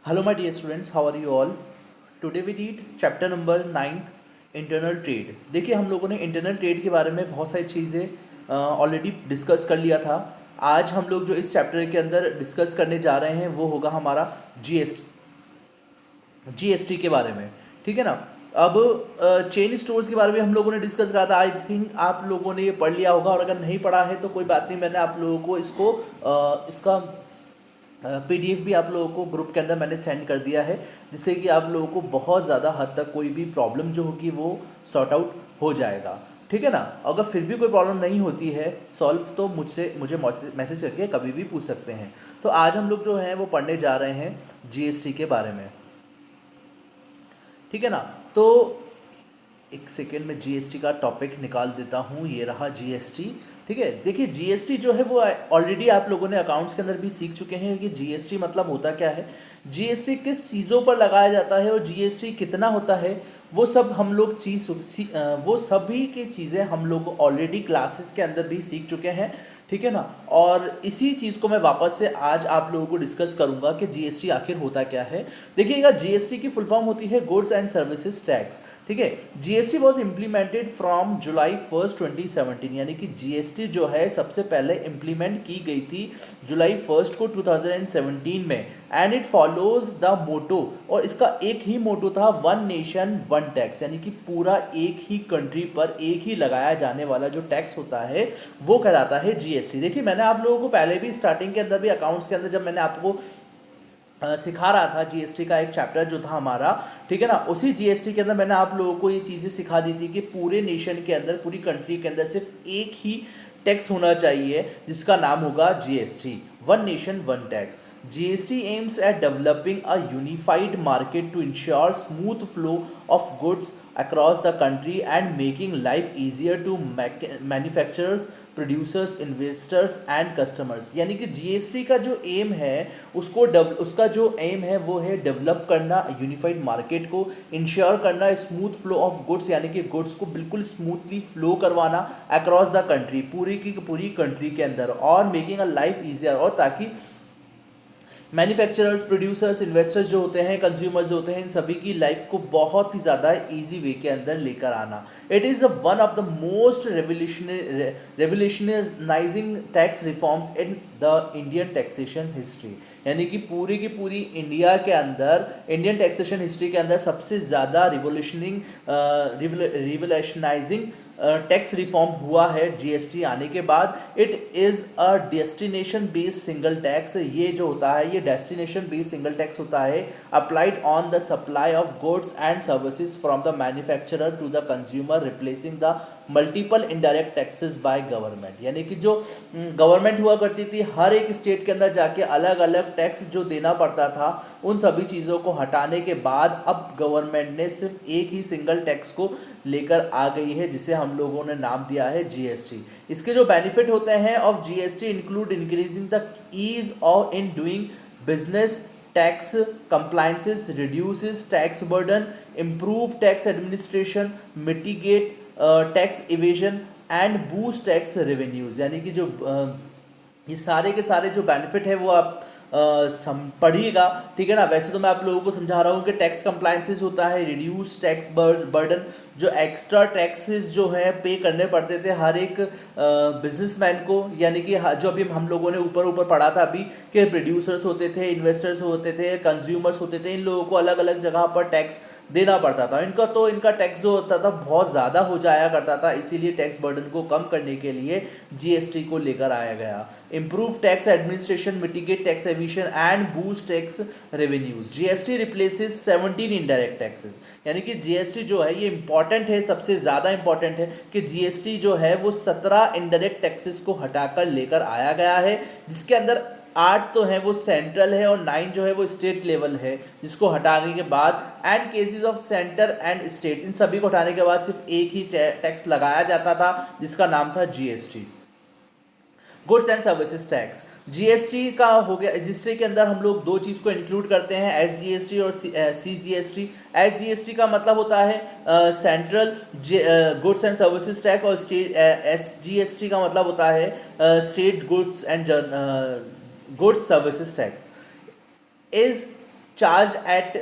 Hello, my dear students, how are you all? Today we read chapter number 9th internal trade. देखिए हम लोगों ने internal trade के बारे में बहुत सारी चीज़ें ऑलरेडी डिस्कस कर लिया था। आज हम लोग जो इस चैप्टर के अंदर डिस्कस करने जा रहे हैं वो होगा हमारा जीएसटी के बारे में। ठीक है ना। अब चेन स्टोर्स के बारे में हम लोगों ने डिस्कस करा था। आई थिंक आप लोगों ने ये पढ़ लिया होगा, और अगर नहीं पढ़ा है तो कोई बात नहीं, मैंने आप लोगों को इसका पीडीएफ भी आप लोगों को ग्रुप के अंदर मैंने सेंड कर दिया है, जिससे कि आप लोगों को बहुत ज़्यादा हद तक कोई भी प्रॉब्लम जो होगी वो सॉर्ट आउट हो जाएगा। ठीक है ना। अगर फिर भी कोई प्रॉब्लम नहीं होती है सॉल्व, तो मुझे मैसेज करके कभी भी पूछ सकते हैं। तो आज हम लोग जो हैं वो पढ़ने जा रहे हैं जीएसटी के बारे में। ठीक है ना। तो एक सेकेंड में जीएसटी का टॉपिक निकाल देता हूँ। ये रहा जीएसटी। ठीक है। देखिए जीएसटी जो है वो ऑलरेडी आप लोगों ने अकाउंट्स के अंदर भी सीख चुके हैं कि जीएसटी मतलब होता क्या है, जीएसटी किस चीज़ों पर लगाया जाता है और जीएसटी कितना होता है, वो सब हम लोग वो सभी की चीज़ें हम लोग ऑलरेडी क्लासेस के अंदर भी सीख चुके हैं। ठीक है ना। और इसी चीज़ को मैं वापस से आज आप लोगों को डिस्कस करूंगा कि जीएसटी आखिर होता क्या है। देखिएगा जीएसटी की फुल फॉर्म होती है गुड्स एंड सर्विसेज टैक्स। ठीक है। जीएसटी वॉज इम्प्लीमेंटेड फ्रॉम जुलाई 1 2017, यानी कि जीएसटी जो है सबसे पहले इम्प्लीमेंट की गई थी जुलाई 1 को 2017 में। And it follows the motto, और इसका एक ही मोटो था, वन नेशन वन टैक्स, यानी कि पूरा एक ही कंट्री पर एक ही लगाया जाने वाला जो टैक्स होता है वो कहलाता है जीएसटी। देखिए मैंने आप लोगों को पहले भी स्टार्टिंग के अंदर भी अकाउंट्स के अंदर जब मैंने आपको सिखा रहा था जीएसटी का एक चैप्टर जो था हमारा, ठीक है ना, उसी जीएसटी के अंदर मैंने आप लोगों को ये चीज़ें सिखा दी थी कि पूरे नेशन के अंदर, पूरी कंट्री के अंदर सिर्फ एक ही टैक्स होना चाहिए जिसका नाम होगा GST, one nation one tax. GST aims at developing a unified market to ensure smooth flow of goods across the country and making life easier to manufacturers, producers, investors and customers. यानी कि GST का जो M है उसका जो M है वो है डेवलप करना यूनिफाइड मार्केट को, इंश्योर करना स्मूथ फ्लो ऑफ गुड्स, यानी कि गुड्स को बिल्कुल स्मूथली फ्लो करवाना अक्रॉस द कंट्री, पूरी की पूरी कंट्री के अंदर, और मेकिंग अ लाइफ ईजियर, और ताकि मैन्युफैक्चरर्स, प्रोड्यूसर्स, इन्वेस्टर्स जो होते हैं, कंज्यूमर्स जो होते हैं, इन सभी की लाइफ को बहुत ही ज़्यादा इजी वे के अंदर लेकर आना। It is one of the most revolutionising tax reforms in the Indian taxation history. यानी कि पूरी की पूरी इंडिया के अंदर, इंडियन टैक्सेशन हिस्ट्री के अंदर सबसे ज़्यादा रिवोल्यूशनाइजिंग टैक्स रिफॉर्म हुआ है जीएसटी आने के बाद। It is a destination based single tax. ये जो होता है ये डेस्टिनेशन बेस्ड सिंगल टैक्स होता है, applied on the supply of goods and services from the manufacturer to the consumer, replacing the multiple indirect taxes by government. यानी कि जो गवर्नमेंट हुआ करती थी, हर एक स्टेट के अंदर जाके अलग अलग टैक्स जो देना पड़ता था, उन सभी चीज़ों को हटाने के बाद अब गवर्नमेंट ने सिर्फ एक ही सिंगल टैक्स को लेकर आ गई है, जिसे हम लोगों ने नाम दिया है जीएसटी। इसके जो बेनिफिट होते हैं of GST include increasing the ease of in doing business, tax compliances, reduces tax burden, improve tax administration, mitigate tax evasion and boost tax revenues। यानी कि जो ये सारे के सारे जो बेनिफिट है वो आप पढ़िएगा। ठीक है ना। वैसे तो मैं आप लोगों को समझा रहा हूँ कि टैक्स कंप्लाइंसेस होता है, रिड्यूस टैक्स बर्डन, जो एक्स्ट्रा टैक्सेस जो है पे करने पड़ते थे हर एक बिजनेसमैन को, यानी कि जो अभी हम लोगों ने ऊपर ऊपर पढ़ा था अभी कि प्रोड्यूसर्स होते थे, इन्वेस्टर्स होते थे, कंज्यूमर्स होते थे, इन लोगों को अलग अलग जगह पर टैक्स देना पड़ता था। इनका टैक्स जो होता था बहुत ज़्यादा हो जाया करता था, इसीलिए टैक्स बर्डन को कम करने के लिए जीएसटी को लेकर आया गया। Improve tax administration, mitigate tax evasion and boost tax revenues. GST replaces 17 indirect taxes. यानी कि जीएसटी जो है ये इंपॉर्टेंट है, सबसे ज़्यादा इंपॉर्टेंट है कि जीएसटी जो है वो 17 इनडायरेक्ट टैक्सेस को हटाकर लेकर आया गया है, जिसके अंदर 8 तो है वो सेंट्रल है और 9 जो है वो स्टेट लेवल है, जिसको हटाने के बाद and cesses of centre and state, इन सभी को हटाने के बाद सिर्फ एक ही टैक्स लगाया जाता था जिसका नाम था GST, goods and services tax. GST का हो गया, जीएसटी के अंदर हम लोग दो चीज़ को इंक्लूड करते हैं, एसजीएसटी और सीजीएसटी। एसजीएसटी का मतलब होता है central goods and services tax, और स्टेट एसजीएसटी का मतलब होता है state goods and goods services tax. Is charged at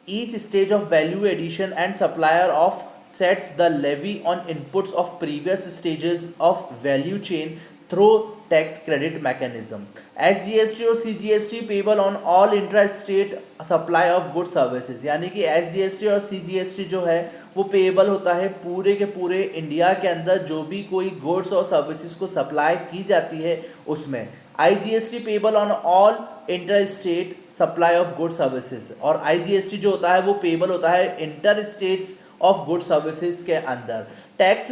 each stage of value addition, and supplier of sets the levy on inputs of previous stages of value chain through tax credit mechanism. SGST और CGST payable on all intra state supply of good services, यानी कि SGST और CGST जो है वो payable होता है पूरे के पूरे इंडिया के अंदर जो भी कोई गुड्स और सर्विसेज को सप्लाई की जाती है उसमें। IGST payable on all inter state supply of good services, और IGST जो होता है वो पेबल होता है inter states of good services के अंदर। Tax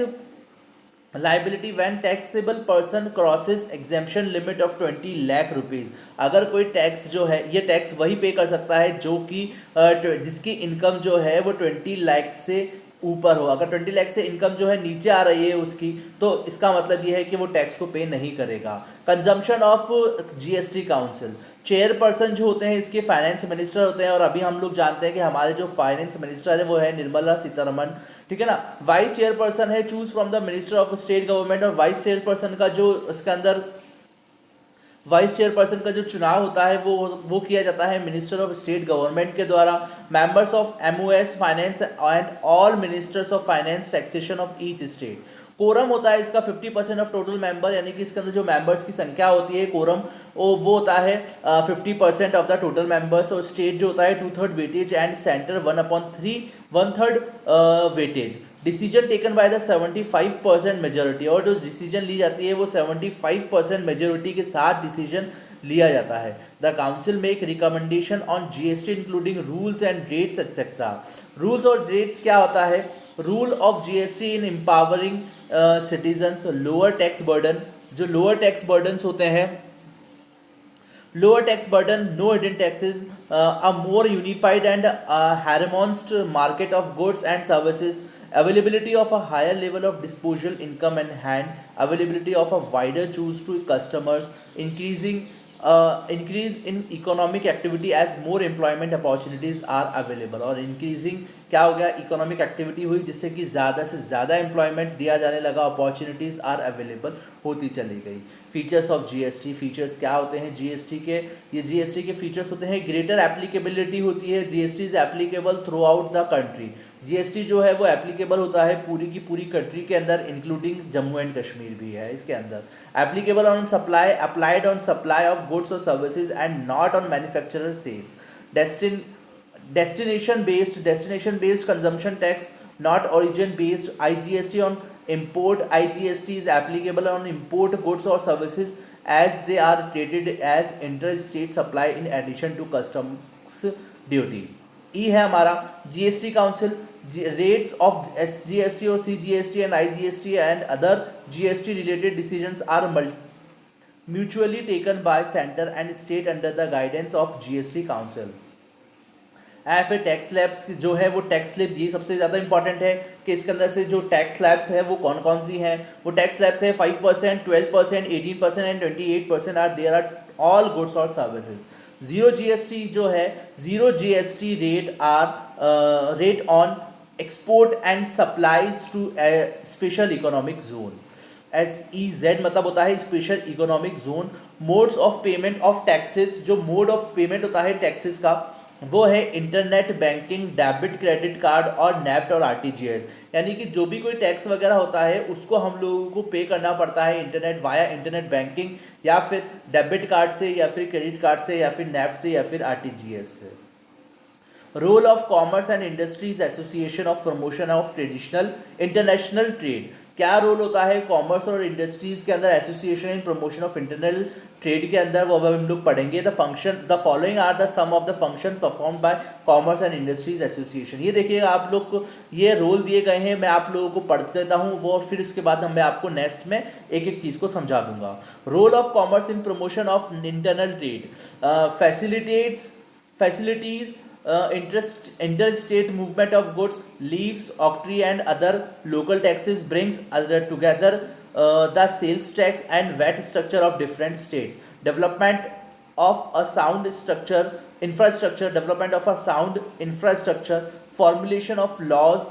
liability when taxable person crosses exemption limit of 20 lakh rupees, अगर कोई टैक्स जो है ये टैक्स वही पे कर सकता है जो कि जिसकी इनकम जो है वो 20 लाख से ऊपर हो। अगर 20 लाख से इनकम जो है नीचे आ रही है उसकी, तो इसका मतलब ये है कि वो टैक्स को पे नहीं करेगा। Consumption of GST council, chairperson जो होते हैं इसके फाइनेंस मिनिस्टर होते हैं, और अभी हम लोग जानते हैं कि हमारे जो फाइनेंस मिनिस्टर है वो है निर्मला सीतारमण, ठीक है ना। वाइस चेयरपर्सन है choose from the minister of state government, और वाइस चेयरपर्सन का जो इसके अंदर वाइस चेयरपर्सन का जो चुनाव होता है वो किया जाता है मिनिस्टर ऑफ स्टेट गवर्नमेंट के द्वारा। Members of MOS finance and all ministers of finance taxation of each state. Quorum होता है इसका 50% ऑफ टोटल मेंबर, यानी कि इसके अंदर जो मेंबर्स की संख्या होती है कोरम वो होता है 50% ऑफ द टोटल मेंबर्स, और स्टेट जो होता है 2/3 weightage and centre 1/3 1/3 weightage. Decision taken by the 75% majority, और जो डिसीजन ली जाती है वो 75% मेजोरिटी के साथ डिसीजन लिया जाता है। The council make recommendation on GST including rules and rates etcetera. Rules और रेट्स क्या होता है? Rule of GST in empowering citizens, lower tax burden, जो लोअर टैक्स बर्डन्स होते हैं, lower tax burden, no hidden taxes, a more unified and harmonized market of goods and services, availability of a higher level of disposable income in hand, availability of a wider choice to customers, increase in economic activity as more employment opportunities are available, और increasing क्या हो गया, economic activity हुई जिससे कि ज़्यादा से ज़्यादा एम्प्लॉयमेंट दिया जाने लगा, अपॉर्चुनिटीज़ आर अवेलेबल होती चली गई। फीचर्स ऑफ GST, फीचर्स क्या होते हैं GST के? ये GST के फीचर्स होते हैं, ग्रेटर एप्लीकेबिलिटी होती है, GST is applicable through out the country. GST जो है वो एप्लीकेबल होता है पूरी की पूरी कंट्री के अंदर, इंक्लूडिंग जम्मू एंड कश्मीर भी है इसके अंदर। Applicable on supply, applied on supply of goods और services and not on manufacturer sales. destination based consumption tax, not origin based। IGST on import, IGST is applicable on import goods or services as they are treated as interstate supply in addition to customs duty। E है हमारा GST council, rates of SGST और CGST and IGST and other GST related decisions are mutually taken by center and state under the guidance of GST council। फिर tax slabs जो है वो tax slabs ये सबसे ज़्यादा इंपॉर्टेंट है कि इसके अंदर से जो टैक्स स्लैब्स है वो कौन कौन सी हैं। वो टैक्स स्लैब्स है 5%, 12%, 18% and 28% are there are all goods और सर्विसेज। जीरो GST जो है, zero GST rate on export and supplies to special economic zone. SEZ मतलब होता है special economic zone. Modes of payment of taxes, जो mode of payment होता है taxes का वो है internet banking, debit credit card और नेफ्ट और RTGS, यानी कि जो भी कोई टैक्स वगैरह होता है उसको हम लोगों को पे करना पड़ता है इंटरनेट, वाया इंटरनेट बैंकिंग, या फिर डेबिट कार्ड से, या फिर क्रेडिट कार्ड से, या फिर नेफ्ट से, या फिर RTGS से। Role of commerce and industries association of promotion of traditional international trade, क्या रोल होता है कॉमर्स और इंडस्ट्रीज के अंदर association in promotion of internal trade के अंदर, वो अब हम लोग पढ़ेंगे। The following are the some of the functions performed by commerce and industries association. ये देखिएगा आप लोग को ये रोल दिए गए हैं, मैं आप लोगों को पढ़ देता हूँ वो, और फिर उसके बाद मैं आपको नेक्स्ट में एक एक चीज़ को समझा दूंगा। Role of commerce in promotion of internal trade, facilities interstate movement of goods, leaves, octroi and other local taxes, brings together the sales tax and VAT structure of different states, development of a sound infrastructure, formulation of laws,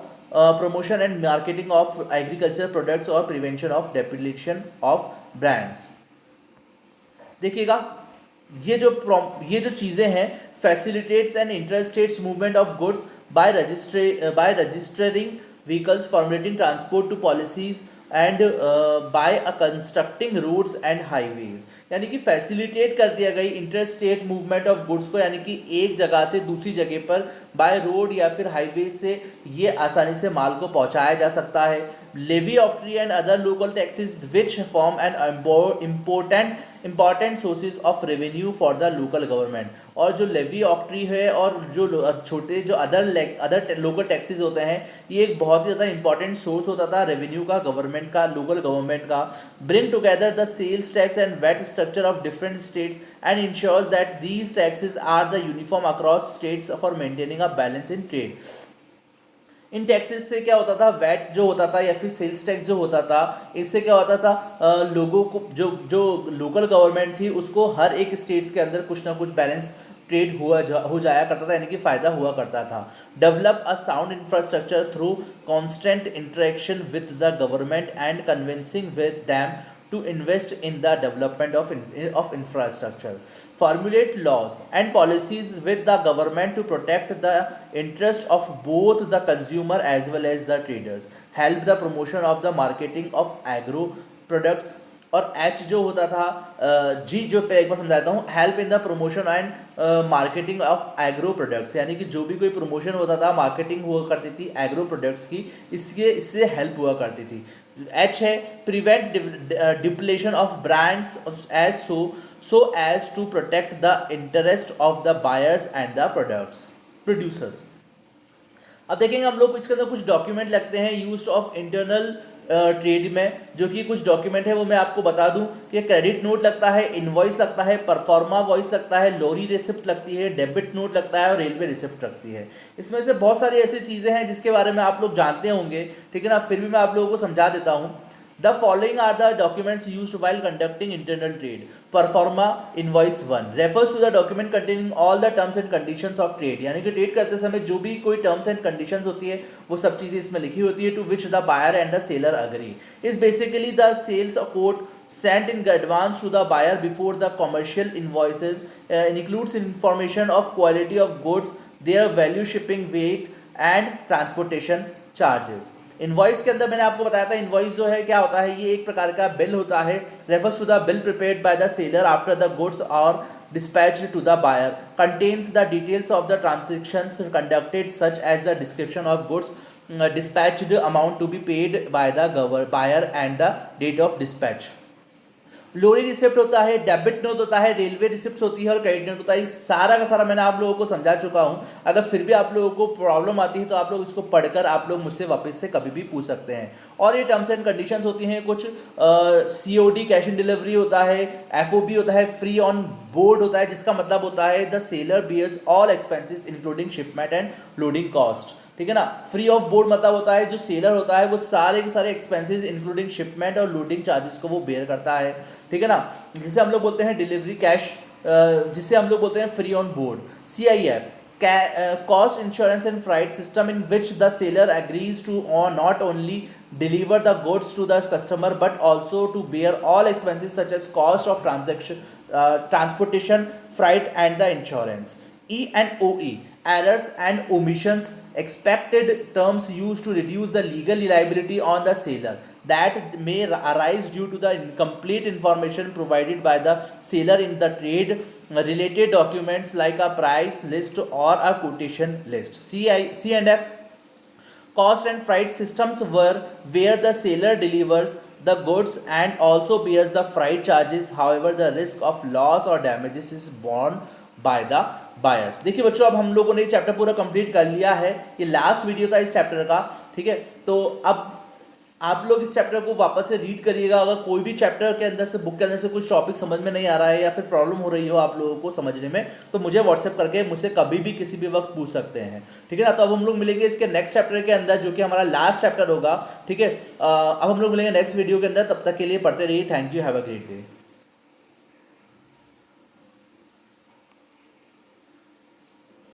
promotion and marketing of agriculture products or prevention of depletion of brands। देखिएगा ये जो चीज़ें हैं facilitates an interstate movement of goods by registering vehicles, formulating transport to policies and by constructing roads and highways. यानी कि facilitate कर दिया गई inter state movement of goods को, यानी कि एक जगह से दूसरी जगह पर बाय रोड या फिर हाईवे से ये आसानी से माल को पहुंचाया जा सकता है. Levy octroi and other local taxes which form an important sources of revenue for the local government. और जो लेवी ऑक्ट्री है और जो छोटे जो अदर लोकल टैक्सेस होते हैं, ये एक बहुत ही ज़्यादा इंपॉर्टेंट सोर्स होता था रेवेन्यू का, गवर्नमेंट का, लोकल गवर्नमेंट का. Bring together the sales tax and VAT structure of different states and ensures that these taxes are the uniform across states for maintaining a balance in trade. In taxes से क्या होता था, VAT जो होता था या फिर सेल्स टैक्स जो होता था, इससे क्या होता था, लोगों को जो लोकल गवर्नमेंट थी उसको हर एक स्टेट्स के अंदर कुछ ना कुछ बैलेंस ट्रेड हो जाया करता था, यानी कि फ़ायदा हुआ करता था. Develop a sound infrastructure through constant interaction with the government and convincing with them to invest in the development of infrastructure. Formulate laws and policies with the government to protect the interest of both the consumer as well as the traders. Help the promotion of the marketing of agro products. और H जो होता था, जी जो पहले एक बार समझाता हूँ, help in the promotion and marketing of agro products, यानी कि जो भी कोई प्रमोशन होता था, मार्केटिंग हुआ करती थी एग्रो प्रोडक्ट्स की, इससे हेल्प हुआ करती थी. एच है prevent depletion of brands as so as to protect the interest of the buyers and the producers. अब देखेंगे हम लोग इसके अंदर कुछ डॉक्यूमेंट लगते हैं यूज ऑफ इंटरनल ट्रेड में, जो कि कुछ डॉक्यूमेंट है वो मैं आपको बता दूं कि क्रेडिट नोट लगता है, इनवॉइस लगता है, परफॉर्मा वॉइस लगता है, लोरी रिसिप्ट लगती है, डेबिट नोट लगता है और रेलवे रिसिप्ट लगती है. इसमें से बहुत सारी ऐसी चीज़ें हैं जिसके बारे में आप लोग जानते होंगे, ठीक है ना, फिर भी मैं आप लोगों को समझा देता हूँ. The following are the documents used while conducting internal trade. Performa invoice 1 refers to the document containing all the terms and conditions of trade. यानी कि ट्रेड करते समय जो भी कोई terms and conditions होती है वो सब चीज़ें इसमें लिखी होती है. To which the buyer and the seller agree. Is basically the sales quote sent in advance to the buyer before the commercial invoices. Includes information of quality of goods, their value, shipping weight and transportation charges. Invoice के अंदर मैंने आपको बताया था, invoice जो है क्या होता है, ये एक प्रकार का बिल होता है. Refers to the bill prepared by the seller after the goods are dispatched to the buyer, contains the details of the transactions conducted such as the description of goods dispatched, amount to be paid by the buyer and the date of dispatch. Lorry receipt होता है, debit note होता है, railway receipt होती है और credit note होता है. सारा का सारा मैंने आप लोगों को समझा चुका हूँ. अगर फिर भी आप लोगों को प्रॉब्लम आती है तो आप लोग इसको पढ़कर आप लोग मुझसे वापस से कभी भी पूछ सकते हैं. और ये टर्म्स एंड कंडीशंस होती हैं, कुछ COD कैश इन डिलीवरी होता है, FOB होता है, फ्री ऑन बोर्ड होता है, जिसका मतलब होता है the seller bears all expenses including shipment and loading cost. ठीक है ना. फ्री ऑफ बोर्ड मतलब होता है जो सेलर होता है वो सारे के सारे एक्सपेंसेस इंक्लूडिंग शिपमेंट और लोडिंग चार्जेस को वो बेयर करता है. ठीक है ना. जिसे हम लोग बोलते हैं डिलीवरी कैश, जिसे हम लोग बोलते हैं free on board. CIF cost insurance and freight system in which the seller agrees to not only deliver the goods to the customer but also to bear all expenses such as cost of transportation, freight and the insurance. E&OE errors and omissions, expected terms used to reduce the legal liability on the seller that may arise due to the incomplete information provided by the seller in the trade related documents like a price list or a quotation list. C&F cost and freight systems where the seller delivers the goods and also bears the freight charges. However, the risk of loss or damages is borne by the buyers. देखिए बच्चों, अब हम लोगों ने chapter पूरा complete कर लिया है. ये लास्ट वीडियो था इस चैप्टर का. ठीक है, तो अब आप लोग इस चैप्टर को वापस से रीड करिएगा. अगर कोई भी चैप्टर के अंदर से, बुक के अंदर से कुछ टॉपिक समझ में नहीं आ रहा है या फिर प्रॉब्लम हो रही हो आप लोगों को समझने में, तो मुझे व्हाट्सएप करके मुझसे कभी भी किसी भी वक्त पूछ सकते हैं. ठीक है ना. तो अब हम लोग मिलेंगे इसके नेक्स्ट चैप्टर के अंदर जो कि हमारा लास्ट चैप्टर होगा. ठीक है, अब हम लोग मिलेंगे नेक्स्ट वीडियो के अंदर. तब तक के लिए पढ़ते रहिए. Thank you. Have a great day.